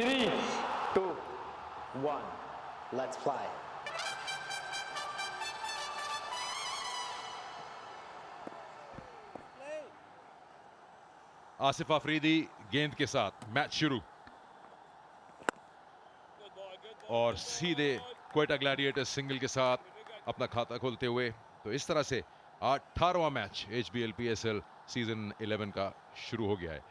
3, 2, 1. Let's play. Asif Afridi गेंद के साथ मैच शुरू और सीधे क्वेटा ग्लैडिएटर्स सिंगल के साथ अपना खाता खोलते हुए। तो इस तरह से 18वां मैच HBL PSL सीजन 11 का शुरू हो गया है।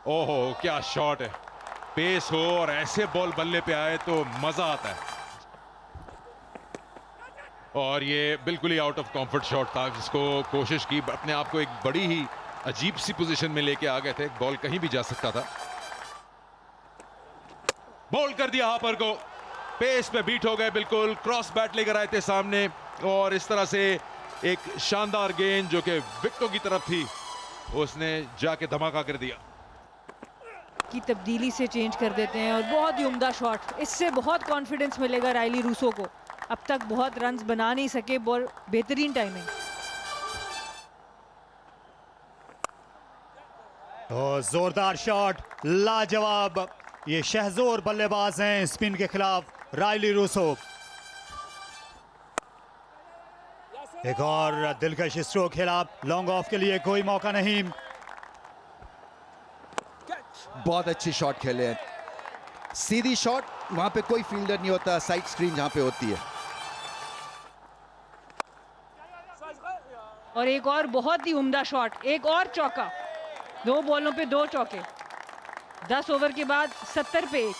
ओहो क्या शॉट है, पेस हो और ऐसे बॉल बल्ले पे आए तो मजा आता है। और ये बिल्कुल ही आउट ऑफ कंफर्ट शॉट था, जिसको कोशिश की, अपने आप को एक बड़ी ही अजीब सी पोजीशन में लेके आ गए थे। बॉल कहीं भी जा सकता था। बॉल कर दिया हापर को, पेस पे बीट हो गए, बिल्कुल क्रॉस बैट लेकर आए थे सामने और इस तरह से एक शानदार गेंद जो कि विकेटों की तरफ थी, उसने जाके धमाका कर दिया। की तब्दीली से चेंज कर देते हैं और बहुत ही उम्दा शॉट। इससे बहुत कॉन्फिडेंस मिलेगा रायली रूसो को। अब तक बहुत रन्स बना नहीं सके, बॉल बेहतरीन टाइमिंग। जोरदार शॉट, लाजवाब। ये शहजोर बल्लेबाज हैं स्पिन के खिलाफ रायली रूसो। एक और दिलकश स्ट्रोक खेला, लॉन्ग ऑफ के लिए कोई मौका नहीं। बहुत अच्छी शॉट खेले हैं, सीधी शॉट, वहां पे कोई फील्डर नहीं होता, साइड स्क्रीन जहां पे होती है। और एक और बहुत ही उम्दा शॉट, एक और चौका। 2 बॉलों पे 2 चौके, 10 ओवर के बाद 70 पे 1।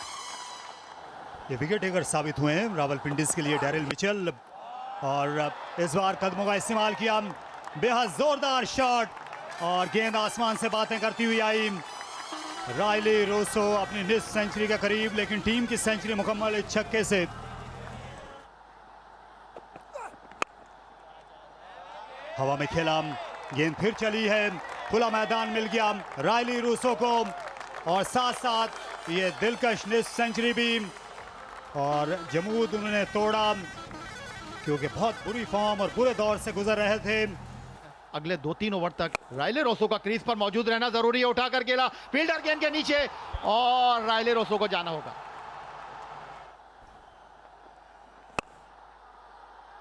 ये विकेट टेकर साबित हुए हैं रावलपिंडीज के लिए डैरिल मिचेल। और इस बार कदमों का इस्तेमाल किया, बेहद जोरदार शॉट और गेंद आसमान से बातें करती हुई आई। रायली रूसो अपनी निस्फ सेंचुरी के करीब, लेकिन टीम की सेंचुरी मुकम्मल इस छक्के से। हवा में खेला, गेंद फिर चली है, खुला मैदान मिल गया रायली रूसो को और साथ साथ ये दिलकश निस्फ सेंचुरी भी। और जमूद उन्होंने तोड़ा क्योंकि बहुत बुरी फॉर्म और बुरे दौर से गुजर रहे थे। अगले 2-3 ओवर तक रायले रोसो का क्रीज पर मौजूद रहना जरूरी है। उठाकर खेला, फील्डर गेंद के नीचे और रायले रोसो को जाना होगा।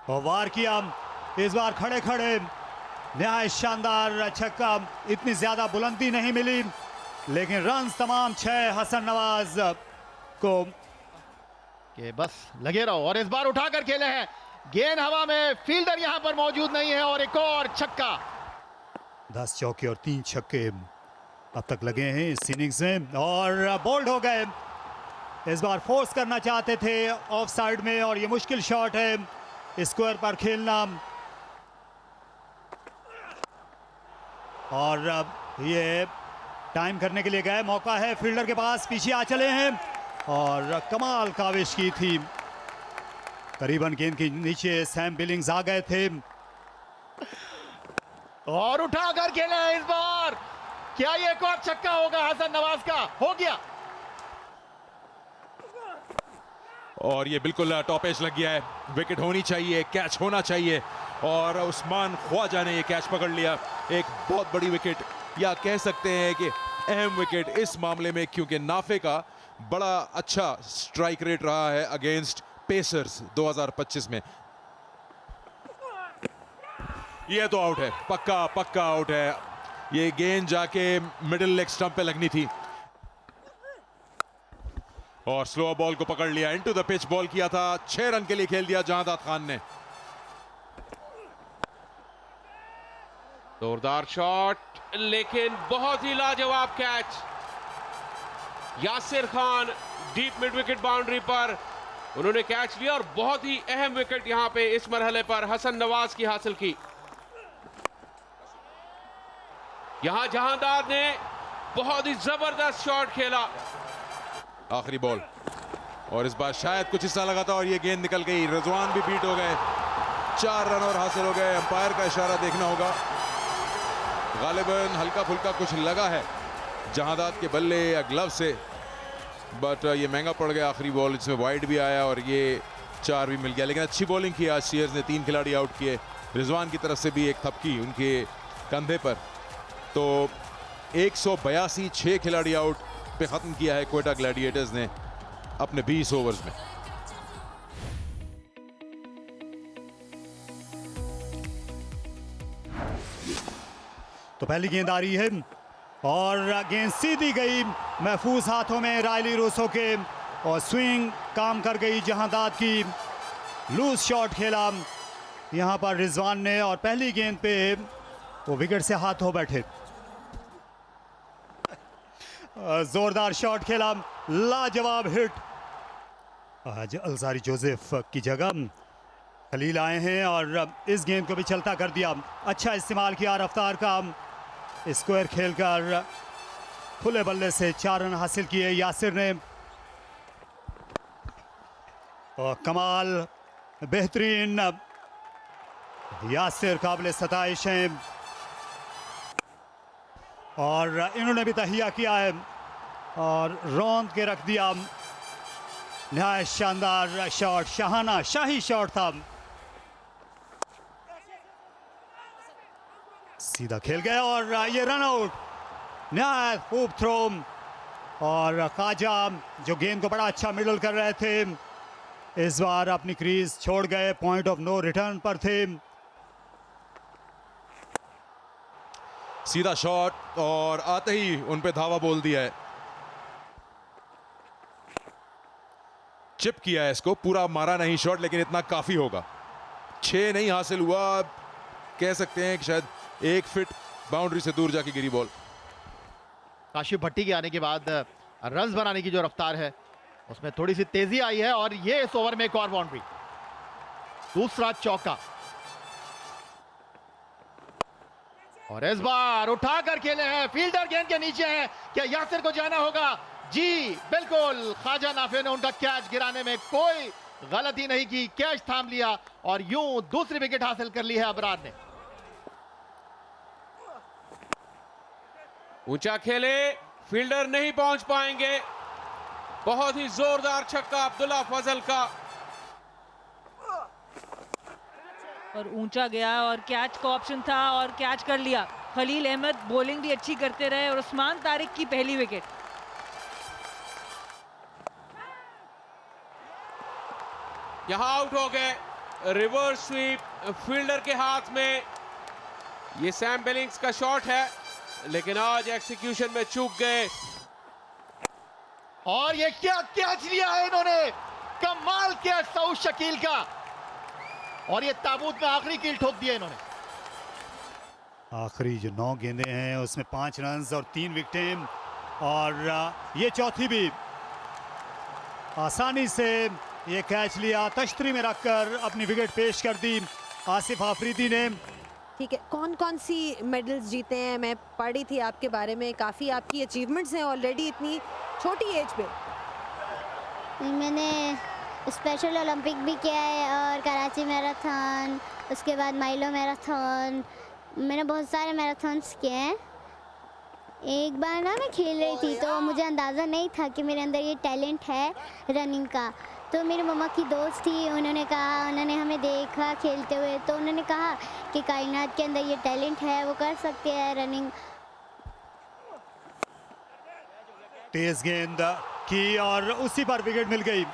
और वार किया, इस बार खड़े खड़े नहायत शानदार छक्का। इतनी ज्यादा बुलंदी नहीं मिली, लेकिन रन्स तमाम 6 हसन नवाज को कि बस लगे रहो। और इस बार उठाकर खेले हैं, गेंद हवा में, फील्डर यहां पर मौजूद नहीं है और एक और छक्का। 10 चौके और 3 छक्के अब तक लगे हैं इस इनिंग्स में और बोल्ड हो गए। इस बार फोर्स करना चाहते थे ऑफ साइड में और ये मुश्किल शॉट है स्क्वायर पर खेलना। और ये टाइम करने के लिए गए, मौका है फील्डर के पास, पीछे आ चले हैं और कमाल काविश की थी। करीबन गेंद के नीचे सैम बिलिंग्स आ गए थे और उठाकर खेले हैं इस बार। क्या ये एक और छक्का होगा हसन नवाज का? हो गया। और ये बिल्कुल टॉप एज लग गया है, विकेट होनी चाहिए, कैच होना चाहिए और उस्मान ख्वाजा ने ये कैच पकड़ लिया। एक बहुत बड़ी विकेट, या कह सकते हैं कि अहम विकेट इस मामले में, क्योंकि नाफे का बड़ा अच्छा स्ट्राइक रेट रहा है अगेंस्ट पेसर्स 2025 में। ये तो आउट है, पक्का पक्का आउट है। ये गेंद जाके मिडिल लेग स्टंप पे लगनी थी और स्लो बॉल को पकड़ लिया, इनटू द पिच बॉल किया था। 6 रन के लिए खेल दिया जहादात खान ने। जोरदार शॉट, लेकिन बहुत ही लाजवाब catch. Yasir Khan deep mid wicket boundary पर उन्होंने कैच लिया और बहुत ही अहम विकेट यहां पे इस मरहले पर हसन नवाज की हासिल की। यहां जहांदार ने बहुत ही जबरदस्त शॉट खेला। आखिरी बॉल और इस बार शायद कुछ हिस्सा लगा था और ये गेंद निकल गई। रिजवान भी बीट हो गए, 4 रन और हासिल हो गए। अंपायर का इशारा देखना होगा, गालिबन हल्का फुल्का कुछ लगा है जहादात के बल्ले या ग्लव से, बट ये महंगा पड़ गया। आखिरी बॉल जिसमें वाइड भी आया और ये 4 भी मिल गया, लेकिन अच्छी बॉलिंग की आज सीयर्स ने। 3 खिलाड़ी आउट किए, रिजवान की तरफ से भी एक थपकी उनके कंधे पर। तो 182 6 खिलाड़ी आउट पे खत्म किया है क्वेटा ग्लैडिएटर्स ने अपने 20 ओवर्स में। तो पहली गेंद आ रही है और गेंद सीधी गई महफूज हाथों में रायली रूसो के और स्विंग काम कर गई जहांदाद की। लूज शॉट खेला यहां पर रिजवान ने और पहली गेंद पे वो विकेट से हाथ हो बैठे। जोरदार शॉट खेला, लाजवाब हिट। आज अलजारी जोसेफ की जगह खलील आए हैं और इस गेंद को भी चलता कर दिया। अच्छा इस्तेमाल किया रफ्तार का, स्क्वायर खेलकर खुले बल्ले से 4 रन हासिल किए यासिर ने। और कमाल, बेहतरीन यासिर, काबिल सताइश हैं और इन्होंने भी तहिया किया है और रौंद के रख दिया। नहायत शानदार शॉट, शाहाना शाही शॉट था। सीधा खेल गया और ये रन आउट। नहायत खूब थ्रो और खाजा जो गेंद को बड़ा अच्छा मिडल कर रहे थे इस बार अपनी क्रीज छोड़ गए, पॉइंट ऑफ नो रिटर्न पर थे। सीधा शॉट और आते ही उन पे धावा बोल दिया है। चिप किया है इसको, पूरा मारा नहीं शॉट लेकिन इतना काफी होगा। 6 नहीं हासिल हुआ, कह सकते हैं कि शायद 1 फीट बाउंड्री से दूर जाके गिरी बॉल। काशिफ भट्टी के आने के बाद रन्स बनाने की जो रफ्तार है उसमें थोड़ी सी तेजी आई है और ये इस ओवर में एक और बाउंड्री, दूसरा चौका। और इस बार उठा कर खेले हैं, फील्डर गेंद के नीचे है। क्या यासिर को जाना होगा? जी बिल्कुल, ख्वाजा नाफे ने उनका कैच गिराने में कोई गलती नहीं की, कैच थाम लिया और यूं दूसरी विकेट हासिल कर ली है अबरार ने। ऊंचा खेले, फील्डर नहीं पहुंच पाएंगे। बहुत ही जोरदार छक्का अब्दुल्ला फजल का और ऊंचा गया और कैच का ऑप्शन था और कैच कर लिया। खलील अहमद बॉलिंग भी अच्छी करते रहे और उस्मान तारिक की पहली विकेट। यहां आउट हो गए। रिवर्स स्वीप फील्डर के हाथ में। ये सैम बिलिंग्स का शॉट है लेकिन आज एग्जीक्यूशन में चूक गए। और ये क्या कैच लिया है इन्होंने, कमाल कैच सऊद शकील का। और ये ताबूत में आखिरी कील ठोक दिया इन्होंने। आखिरी जो 9 गेंदें हैं उसमें 5 रन और 3 विकेटें और ये चौथी भी आसानी से ये कैच लिया, तश्तरी में रखकर अपनी विकेट पेश कर दी आसिफ आफरीदी ने। ठीक है, कौन कौन सी मेडल्स जीते हैं? मैं पढ़ी थी आपके बारे में, काफ़ी आपकी अचीवमेंट्स हैं ऑलरेडी इतनी छोटी एज पे। मैंने स्पेशल ओलंपिक भी किया है और कराची मैराथन, उसके बाद माइलो मैराथन, मैंने बहुत सारे मैराथन्स किए हैं। एक बार ना मैं खेल रही थी तो मुझे अंदाज़ा नहीं था कि मेरे अंदर ये टैलेंट है रनिंग का। तो मेरी मम्मा की दोस्त थी, उन्होंने हमें देखा खेलते हुए तो उन्होंने कहा कि कायनात के अंदर ये टैलेंट है, वो कर सकते हैं रनिंग। तेज गेंद की और उसी पर विकेट मिल गई।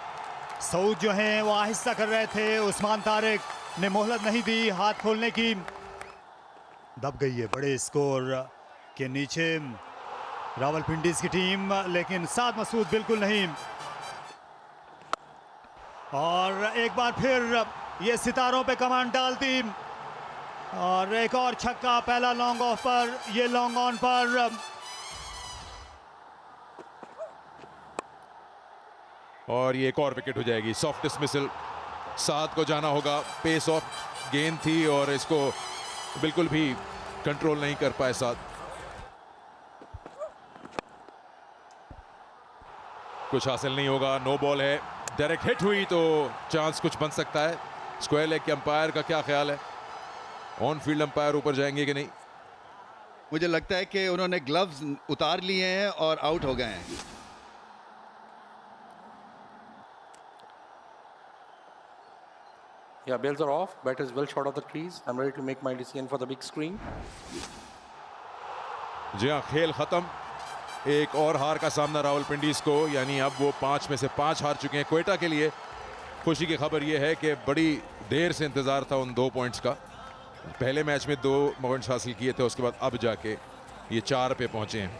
सऊद जो हैं वो आहिस्ता कर रहे थे, उस्मान तारिक ने मोहलत नहीं दी हाथ खोलने की। दब गई है बड़े स्कोर के नीचे रावलपिंडीज की टीम, लेकिन साद मसूद बिल्कुल नहीं। और एक बार फिर ये सितारों पे कमांड डालती और एक और छक्का, पहला लॉन्ग ऑफ पर, ये लॉन्ग ऑन पर। और ये एक और विकेट हो जाएगी। सॉफ्ट डिसमिसल, साद को जाना होगा। पेस ऑफ गेंद थी और इसको बिल्कुल भी कंट्रोल नहीं कर पाए साद। कुछ हासिल नहीं होगा, नो बॉल है। डायरेक्ट हिट हुई तो चांस कुछ बन सकता है। स्क्वायर लेग के अंपायर का क्या ख्याल है? ऑन फील्ड अंपायर ऊपर जाएंगे कि नहीं? मुझे लगता है कि उन्होंने ग्लव्स उतार लिए हैं और आउट हो गए हैं। Yeah, bails are off. Bat is well short of the crease. I'm ready to make my decision for the big screen. जी हाँ, खेल ख़त्म। एक और हार का सामना रावलपिंडीज़ को, यानी अब वो 5 में से 5 हार चुके हैं। क्वेटा के लिए खुशी की खबर ये है कि बड़ी देर से इंतज़ार था उन 2 पॉइंट्स का। पहले मैच में 2 पॉइंट्स हासिल किए थे, उसके बाद अब जाके ये 4 पे पहुंचे हैं।